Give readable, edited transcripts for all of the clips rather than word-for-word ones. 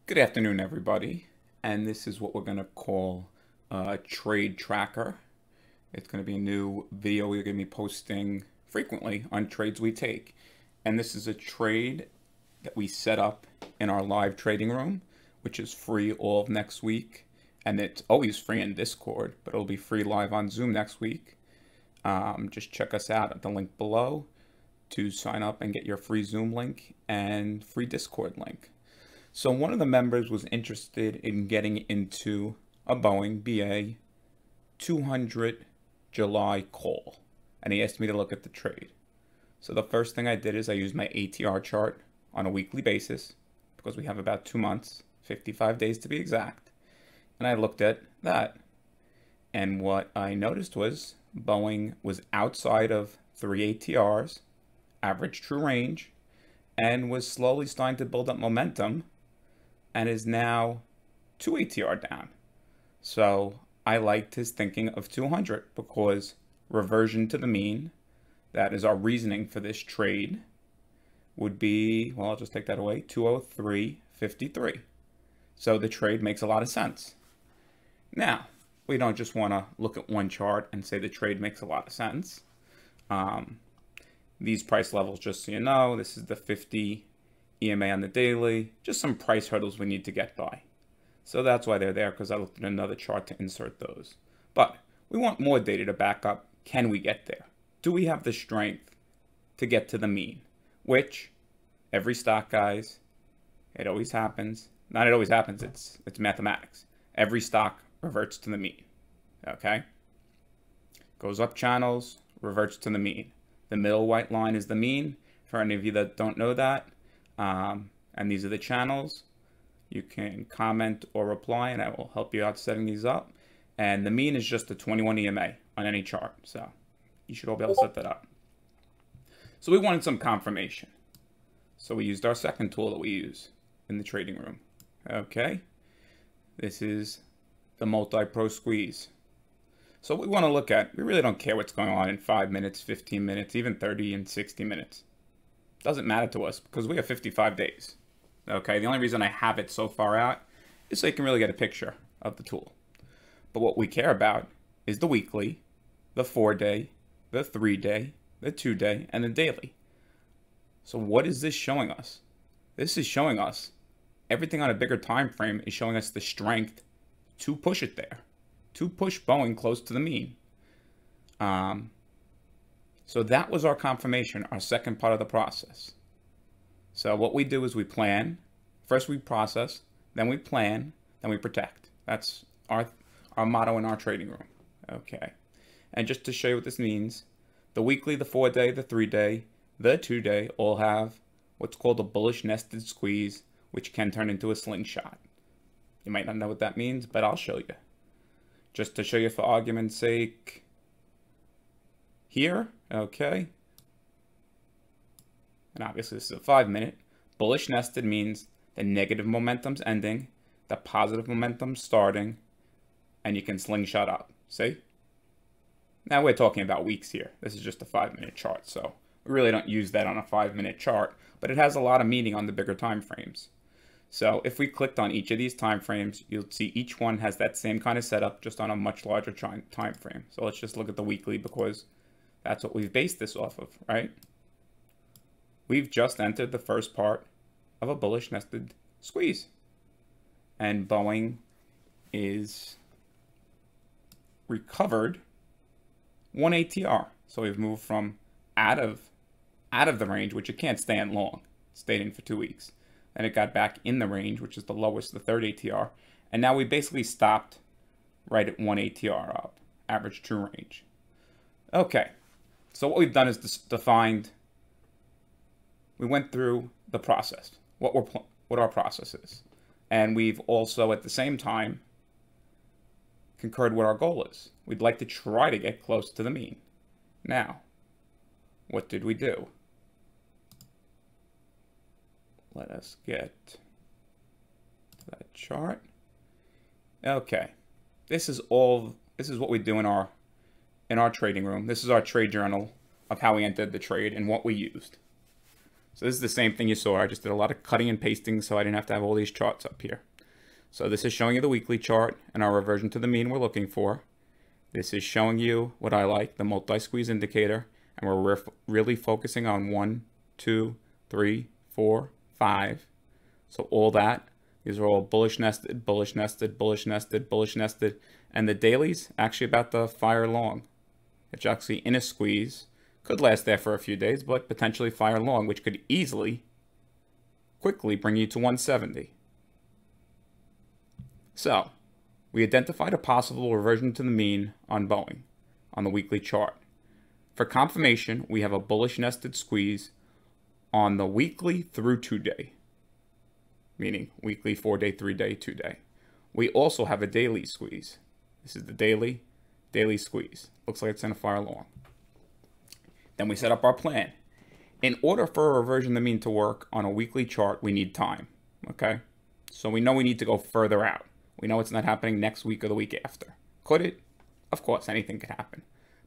Good afternoon, everybody. And this is what we're going to call a trade tracker. It's going to be a new video we're going to be posting frequently on trades we take. And this is a trade that we set up in our live trading room, which is free all of next week. And it's always free in Discord, but it'll be free live on Zoom next week. Just check us out at the link below to sign up and get your free Zoom link and free Discord link. So one of the members was interested in getting into a Boeing BA 200 July call, and he asked me to look at the trade. So the first thing I did is I used my ATR chart on a weekly basis because we have about 2 months, 55 days to be exact. And I looked at that. And what I noticed was Boeing was outside of 3 ATRs, average true range, and was slowly starting to build up momentum and is now 2 ATR down. So I liked his thinking of 200 because reversion to the mean, that is our reasoning for this trade, would be, well, I'll just take that away, 203.53. So the trade makes a lot of sense. Now, we don't just want to look at one chart and say the trade makes a lot of sense. These price levels, just so you know, this is the 50 EMA on the daily, just some price hurdles we need to get by. So that's why they're there, because I looked at another chart to insert those. But we want more data to back up, can we get there? Do we have the strength to get to the mean? Which, every stock, guys, it always happens. Not it always happens, it's mathematics. Every stock reverts to the mean, okay? Goes up channels, reverts to the mean. The middle white line is the mean. For any of you that don't know that, and these are the channels. You can comment or reply and I will help you out setting these up. And the mean is just the 21 EMA on any chart. So you should all be able to set that up. So we wanted some confirmation. So we used our second tool that we use in the trading room. Okay. This is the multi-pro squeeze. So what we want to look at, we really don't care what's going on in 5 minutes, 15 minutes, even 30 and 60 minutes. Doesn't matter to us because we have 55 days. Okay, the only reason I have it so far out is so you can really get a picture of the tool. But what we care about is the weekly, the 4-day, the 3-day, the 2-day, and the daily. So what is this showing us? This is showing us everything on a bigger time frame is showing us the strength to push it there, to push Boeing close to the mean. So that was our confirmation, our second part of the process. So what we do is we plan. First we process, then we plan, then we protect. That's our motto in our trading room. Okay. And just to show you what this means, the weekly, the 4-day, the 3-day, the 2-day all have what's called a bullish nested squeeze, which can turn into a slingshot. You might not know what that means, but I'll show you. Just to show you for argument's sake, here, okay, and obviously this is a 5-minute. Bullish nested means the negative momentum's ending, the positive momentum's starting, and you can slingshot up, see? Now we're talking about weeks here. This is just a 5-minute chart, so we really don't use that on a 5-minute chart, but it has a lot of meaning on the bigger time frames. So if we clicked on each of these time frames, you'll see each one has that same kind of setup, just on a much larger time frame. So let's just look at the weekly because that's what we've based this off of, right? We've just entered the first part of a bullish nested squeeze. And Boeing is recovered 1 ATR. So we've moved from out of the range, which it can't stay in long. It stayed in for 2 weeks. Then it got back in the range, which is the lowest, the 3rd ATR. And now we basically stopped right at 1 ATR up, average true range. Okay. So what we've done is defined, we went through the process, what our process is. And we've also at the same time concurred what our goal is. We'd like to try to get close to the mean. Now, what did we do? Let us get to that chart. Okay. This is what we do in our trading room. This is our trade journal of how we entered the trade and what we used. So this is the same thing you saw. I just did a lot of cutting and pasting so I didn't have to have all these charts up here. So this is showing you the weekly chart and our reversion to the mean we're looking for. This is showing you what I like, the multi-squeeze indicator, and we're really focusing on 1, 2, 3, 4, 5. So all that, these are all bullish nested, bullish nested, bullish nested, bullish nested, and the daily's actually about to fire long. It's actually in a squeeze, could last there for a few days, but potentially fire long, which could easily, quickly bring you to 170. So, we identified a possible reversion to the mean on Boeing on the weekly chart. For confirmation, we have a bullish nested squeeze on the weekly through 2-day, meaning weekly, 4-day, 3-day, 2-day. We also have a daily squeeze. This is the daily squeeze. Looks like it's going to fire long. Then we set up our plan. In order for a reversion to the mean to work on a weekly chart, we need time, okay? So we know we need to go further out. We know it's not happening next week or the week after. Could it? Of course, anything could happen.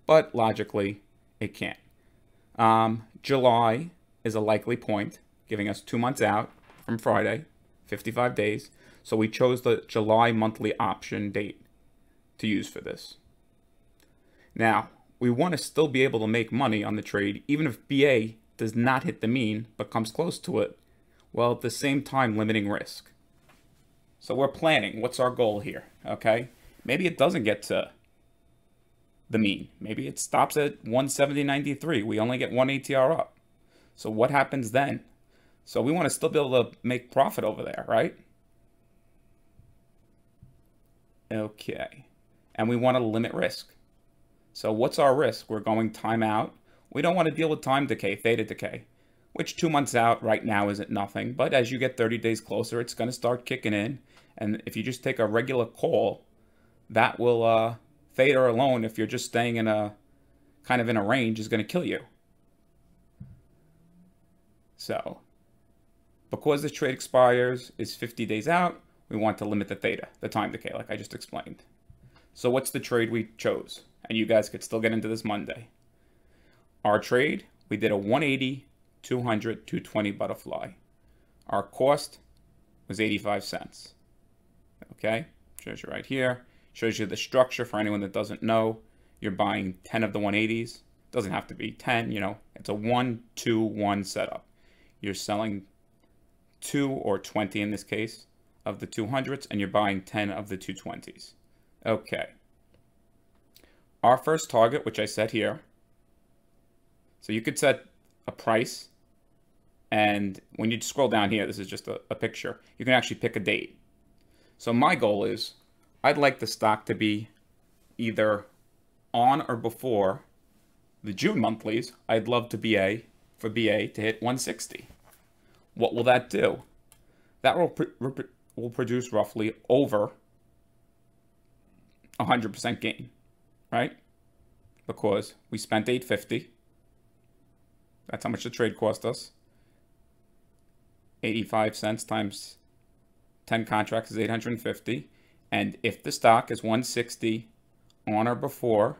But logically, it can't. July is a likely point, giving us 2 months out from Friday, 55 days. So we chose the July monthly option date to use for this. Now, we want to still be able to make money on the trade, even if BA does not hit the mean, but comes close to it, while at the same time limiting risk. So we're planning. What's our goal here? Okay, maybe it doesn't get to the mean. Maybe it stops at 170.93. We only get 1 ATR up. So what happens then? So we want to still be able to make profit over there, right? Okay, and we want to limit risk. So what's our risk? We're going time out. We don't want to deal with time decay, theta decay, which 2 months out right now isn't nothing. But as you get 30 days closer, it's going to start kicking in. And if you just take a regular call, that will, theta alone, if you're just staying in a kind of in a range, is going to kill you. So because the trade expires is 50 days out, we want to limit the theta, the time decay, like I just explained. So what's the trade we chose? And you guys could still get into this Monday. Our trade, we did a 180, 200, 220 butterfly. Our cost was 85 cents. Okay, shows you right here. Shows you the structure for anyone that doesn't know. You're buying 10 of the 180s. Doesn't have to be 10, you know. It's a 1, 2, 1 setup. You're selling 2 or 20 in this case of the 200s, and you're buying 10 of the 220s. Okay. Our first target, which I set here, so you could set a price, and when you scroll down here, this is just a picture, you can actually pick a date. So my goal is, I'd like the stock to be either on or before the June monthlies. I'd love to for BA to hit 160. What will that do? That will produce roughly over 100% gain, right? Because we spent $850. That's how much the trade cost us. 85 cents times 10 contracts is 850. And if the stock is 160 on or before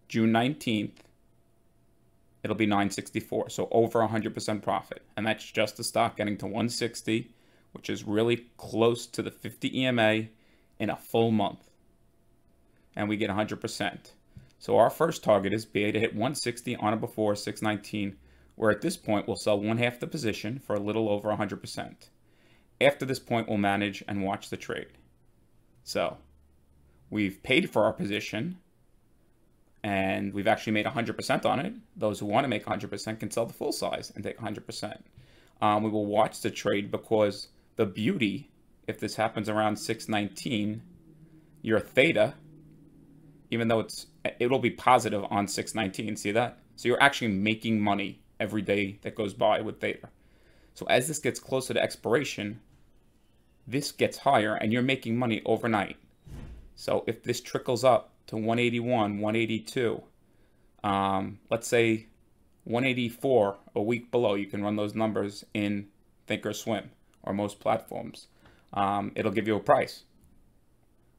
June 19th, it'll be 964. So over 100% profit. And that's just the stock getting to 160, which is really close to the 50 EMA in a full month. And we get 100%. So our first target is BA to hit 160 on or before 619, where at this point we'll sell 1/2 the position for a little over 100%. After this point, we'll manage and watch the trade. So we've paid for our position, and we've actually made 100% on it. Those who want to make 100% can sell the full size and take 100%. We will watch the trade because the beauty, if this happens around 619, your theta, even though it'll be positive on 619, see that? So you're actually making money every day that goes by with theta. So as this gets closer to expiration, this gets higher and you're making money overnight. So if this trickles up to 181, 182, let's say 184 a week below, you can run those numbers in Thinkorswim or most platforms. It'll give you a price,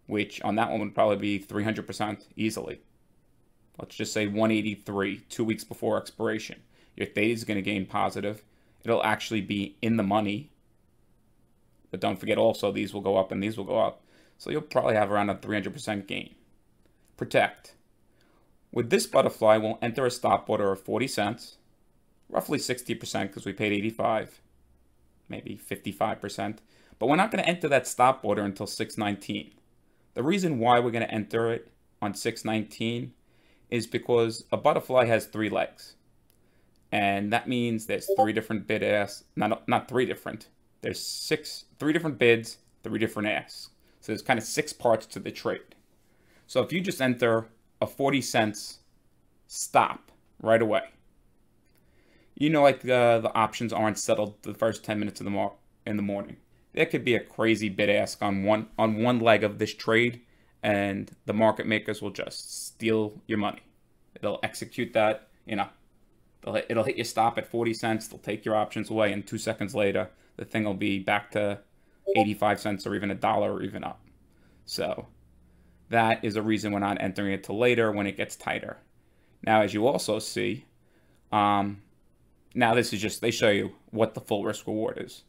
which on that one would probably be 300% easily. Let's just say 183, 2 weeks before expiration. Your theta is going to gain positive. It'll actually be in the money. But don't forget also, these will go up and these will go up. So you'll probably have around a 300% gain. Protect. With this butterfly, we'll enter a stop order of 40 cents. Roughly 60% because we paid 85. Maybe 55%. But we're not going to enter that stop order until 619. The reason why we're going to enter it on 619 is because a butterfly has 3 legs. And that means there's 3 different bid asks. Not 3 different. There's 3 different bids, 3 different asks. So there's kind of 6 parts to the trade. So if you just enter a 40 cents stop right away, you know, like the options aren't settled the first 10 minutes of in the morning. There could be a crazy bid ask on one leg of this trade, and the market makers will just steal your money. They'll execute that, you know. It'll hit your stop at 40 cents. They'll take your options away, and 2 seconds later, the thing will be back to 85 cents or even $1 or even up. So that is a reason we're not entering it till later when it gets tighter. Now, as you also see, now this is just, they show you what the full risk reward is.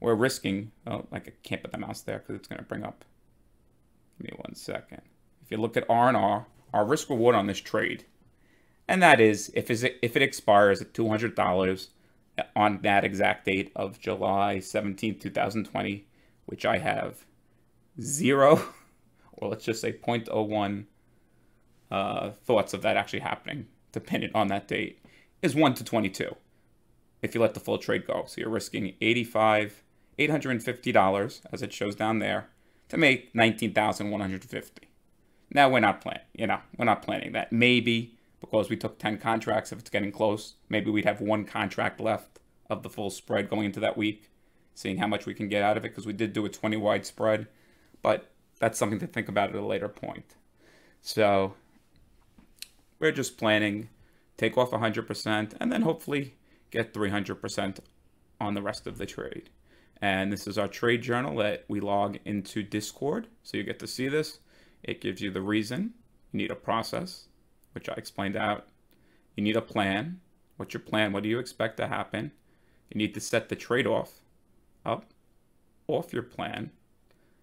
We're risking, oh, I can't put the mouse there because it's going to bring up. Give me 1 second. If you look at R&R, our risk reward on this trade, and that is if it expires at $200 on that exact date of July 17th, 2020, which I have 0, or let's just say 0.01 thoughts of that actually happening, dependent on that date, is 1 to 22. If you let the full trade go. So you're risking $850, as it shows down there, to make $19,150. Now we're not planning that. Maybe because we took 10 contracts, if it's getting close, maybe we'd have 1 contract left of the full spread going into that week, seeing how much we can get out of it, because we did do a 20 wide spread, but that's something to think about at a later point. So we're just planning, take off 100%, and then hopefully get 300% on the rest of the trade. And this is our trade journal that we log into Discord, so you get to see this. It gives you the reason. You need a process, which I explained out. You need a plan. What's your plan? What do you expect to happen? You need to set the trade-off up off your plan.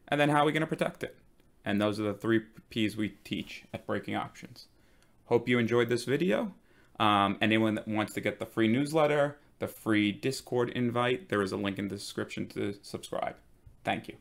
And then how are we going to protect it? And those are the 3 P's we teach at Breaking Options. Hope you enjoyed this video. Anyone that wants to get the free newsletter, the free Discord invite, there is a link in the description to subscribe. Thank you.